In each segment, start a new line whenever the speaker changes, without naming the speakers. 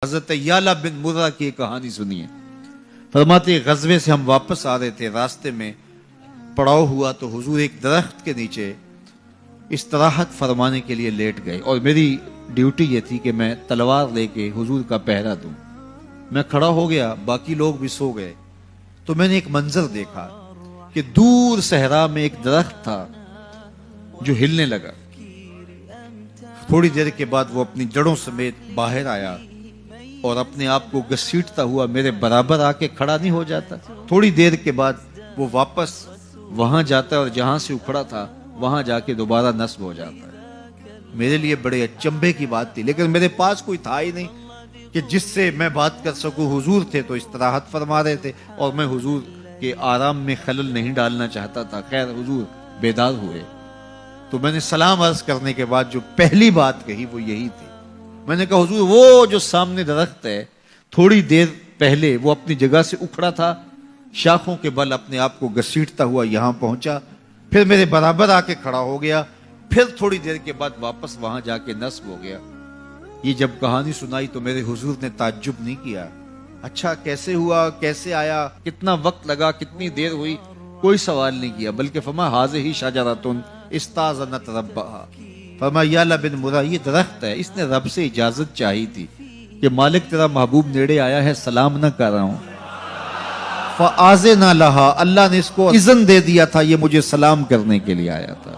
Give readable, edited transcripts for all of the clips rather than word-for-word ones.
حضرت یعلا بن مرہ کی ایک کہانی سنیے۔ فرماتے غزوے سے ہم واپس آ رہے تھے، راستے میں پڑاؤ ہوا تو حضور ایک درخت کے نیچے استراحت فرمانے کے لیے لیٹ گئے، اور میری ڈیوٹی یہ تھی کہ میں تلوار لے کے حضور کا پہرا دوں۔ میں کھڑا ہو گیا، باقی لوگ بھی سو گئے، تو میں نے ایک منظر دیکھا کہ دور صحرا میں ایک درخت تھا جو ہلنے لگا۔ تھوڑی دیر کے بعد وہ اپنی جڑوں سمیت باہر آیا اور اپنے آپ کو گھسیٹتا ہوا میرے برابر آ کے کھڑا نہیں ہو جاتا۔ تھوڑی دیر کے بعد وہ واپس وہاں جاتا ہے اور جہاں سے اکھڑا تھا وہاں جا کے دوبارہ نصب ہو جاتا ہے۔ میرے لیے بڑے اچنبھے کی بات تھی، لیکن میرے پاس کوئی تھا ہی نہیں کہ جس سے میں بات کر سکوں۔ حضور تھے تو استراحت فرما رہے تھے اور میں حضور کے آرام میں خلل نہیں ڈالنا چاہتا تھا۔ خیر حضور بیدار ہوئے تو میں نے سلام عرض کرنے کے بعد جو پہلی بات کہی وہ یہی تھی۔ میں نے کہا حضور وہ جو سامنے درخت ہے تھوڑی دیر پہلے وہ اپنی جگہ سے اکھڑا تھا، شاخوں کے بل اپنے آپ کو گھسیٹتا ہوا یہاں پہنچا، پھر میرے برابر آ کے کھڑا ہو گیا، پھر تھوڑی دیر کے بعد واپس وہاں جا کے نصب ہو گیا۔ یہ جب کہانی سنائی تو میرے حضور نے تعجب نہیں کیا، اچھا کیسے ہوا، کیسے آیا، کتنا وقت لگا، کتنی دیر ہوئی، کوئی سوال نہیں کیا، بلکہ فرمایا ہاذہ شجرۃ استاذنت ربھا، فرمایا یعلا بن مرہ یہ درخت ہے، اس نے رب سے اجازت چاہی تھی کہ مالک تیرا محبوب نیڑے آیا ہے، سلام نہ کر رہا ہوں، فآذن لہا، اللہ نے اس کو اذن دے دیا تھا یہ مجھے سلام کرنے کے لیے آیا تھا۔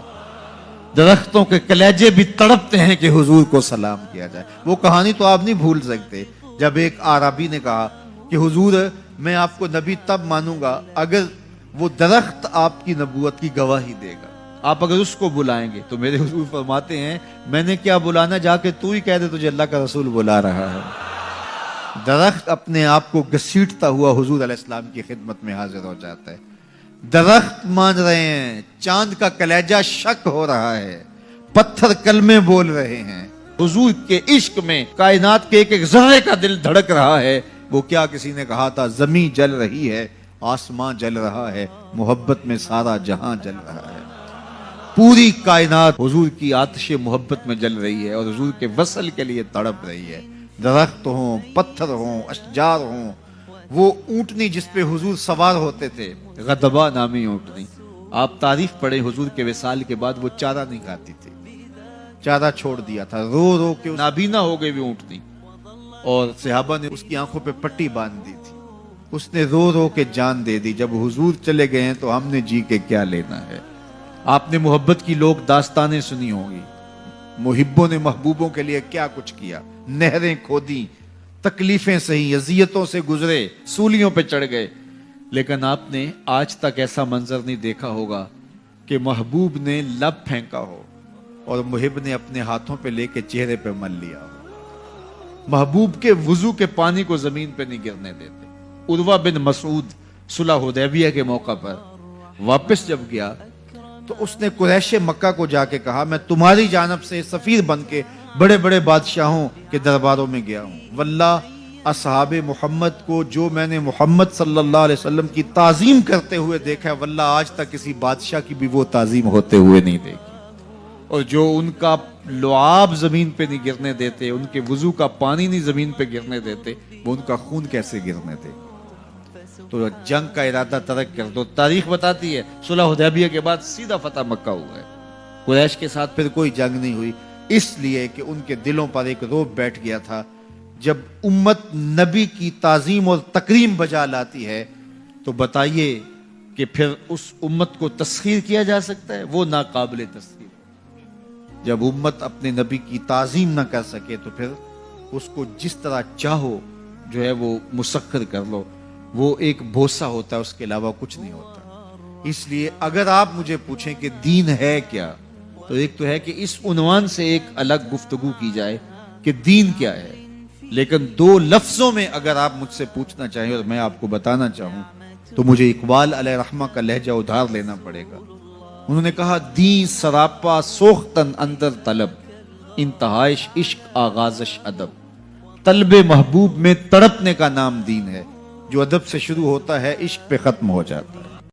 درختوں کے کلیجے بھی تڑپتے ہیں کہ حضور کو سلام کیا جائے۔ وہ کہانی تو آپ نہیں بھول سکتے جب ایک اعرابی نے کہا کہ حضور میں آپ کو نبی تب مانوں گا اگر وہ درخت آپ کی نبوت کی گواہی دے گا، آپ اگر اس کو بلائیں گے تو میرے حضور فرماتے ہیں میں نے کیا بلانا، جا کے تو ہی کہہ دے تجھے اللہ کا رسول بلا رہا ہے۔ درخت اپنے آپ کو گھسیٹتا ہوا حضور علیہ السلام کی خدمت میں حاضر ہو جاتا ہے۔ درخت مان رہے ہیں، چاند کا کلیجہ شک ہو رہا ہے، پتھر کلمے بول رہے ہیں، حضور کے عشق میں کائنات کے ایک ایک ذرے کا دل دھڑک رہا ہے۔ وہ کیا کسی نے کہا تھا زمین جل رہی ہے، آسمان جل رہا ہے، محبت میں سارا جہاں جل رہا ہے۔ پوری کائنات حضور کی آتش محبت میں جل رہی ہے اور حضور کے وصل کے لیے تڑپ رہی ہے۔ درخت ہوں، پتھر ہوں، اشجار ہوں، وہ اونٹنی جس پہ حضور سوار ہوتے تھے، غضبہ نامی اونٹنی، آپ تاریخ پڑھیں، حضور کے وصال کے بعد وہ چارہ نہیں کھاتی تھی، چارہ چھوڑ دیا تھا، رو رو کے نابینا ہو گئی وہ اونٹنی، اور صحابہ نے اس کی آنکھوں پہ پٹی باندھ دی تھی، اس نے رو رو کے جان دے دی۔ جب حضور چلے گئے ہیں تو ہم نے جی کے کیا لینا ہے۔ آپ نے محبت کی لوگ داستانیں سنی ہوں گی، محبوں نے محبوبوں کے لیے کیا کچھ کیا، نہریں کھودی، تکلیفیں سہی، اذیتوں سے گزرے، سولیوں پہ چڑھ گئے، لیکن آپ نے آج تک ایسا منظر نہیں دیکھا ہوگا کہ محبوب نے لب پھینکا ہو اور محب نے اپنے ہاتھوں پہ لے کے چہرے پہ مل لیا ہو۔ محبوب کے وضو کے پانی کو زمین پہ نہیں گرنے دیتے۔ عروہ بن مسعود صلح حدیبیہ کے موقع پر واپس جب گیا تو اس نے قریش مکہ کو جا کے کہا میں تمہاری جانب سے سفیر بن کے بڑے بڑے بادشاہوں کے درباروں میں گیا ہوں، واللہ اصحاب محمد کو جو میں نے محمد صلی اللہ علیہ وسلم کی تعظیم کرتے ہوئے دیکھا ہے، واللہ آج تک کسی بادشاہ کی بھی وہ تعظیم ہوتے ہوئے نہیں دیکھی، اور جو ان کا لعاب زمین پہ نہیں گرنے دیتے، ان کے وضو کا پانی نہیں زمین پہ گرنے دیتے، وہ ان کا خون کیسے گرنے دے۔ تو جنگ کا ارادہ ترک کر دو۔ تاریخ بتاتی ہے صلح حدیبیہ کے بعد سیدھا فتح مکہ ہوا ہے، قریش کے ساتھ پھر کوئی جنگ نہیں ہوئی، اس لیے کہ ان کے دلوں پر ایک رعب بیٹھ گیا تھا۔ جب امت نبی کی تعظیم اور تکریم بجا لاتی ہے تو بتائیے کہ پھر اس امت کو تسخیر کیا جا سکتا ہے؟ وہ ناقابل تسخیر۔ جب امت اپنے نبی کی تعظیم نہ کر سکے تو پھر اس کو جس طرح چاہو جو ہے وہ مسخر کر لو، وہ ایک بھوسا ہوتا ہے، اس کے علاوہ کچھ نہیں ہوتا۔ اس لیے اگر آپ مجھے پوچھیں کہ دین ہے کیا، تو ایک تو ہے کہ اس عنوان سے ایک الگ گفتگو کی جائے کہ دین کیا ہے، لیکن دو لفظوں میں اگر آپ مجھ سے پوچھنا چاہیں اور میں آپ کو بتانا چاہوں تو مجھے اقبال علیہ رحمہ کا لہجہ ادھار لینا پڑے گا۔ انہوں نے کہا دین سراپا سوختن اندر طلب، انتہائش عشق آغازش ادب، طلب محبوب میں تڑپنے کا نام دین ہے، جو ادب سے شروع ہوتا ہے عشق پہ ختم ہو جاتا ہے۔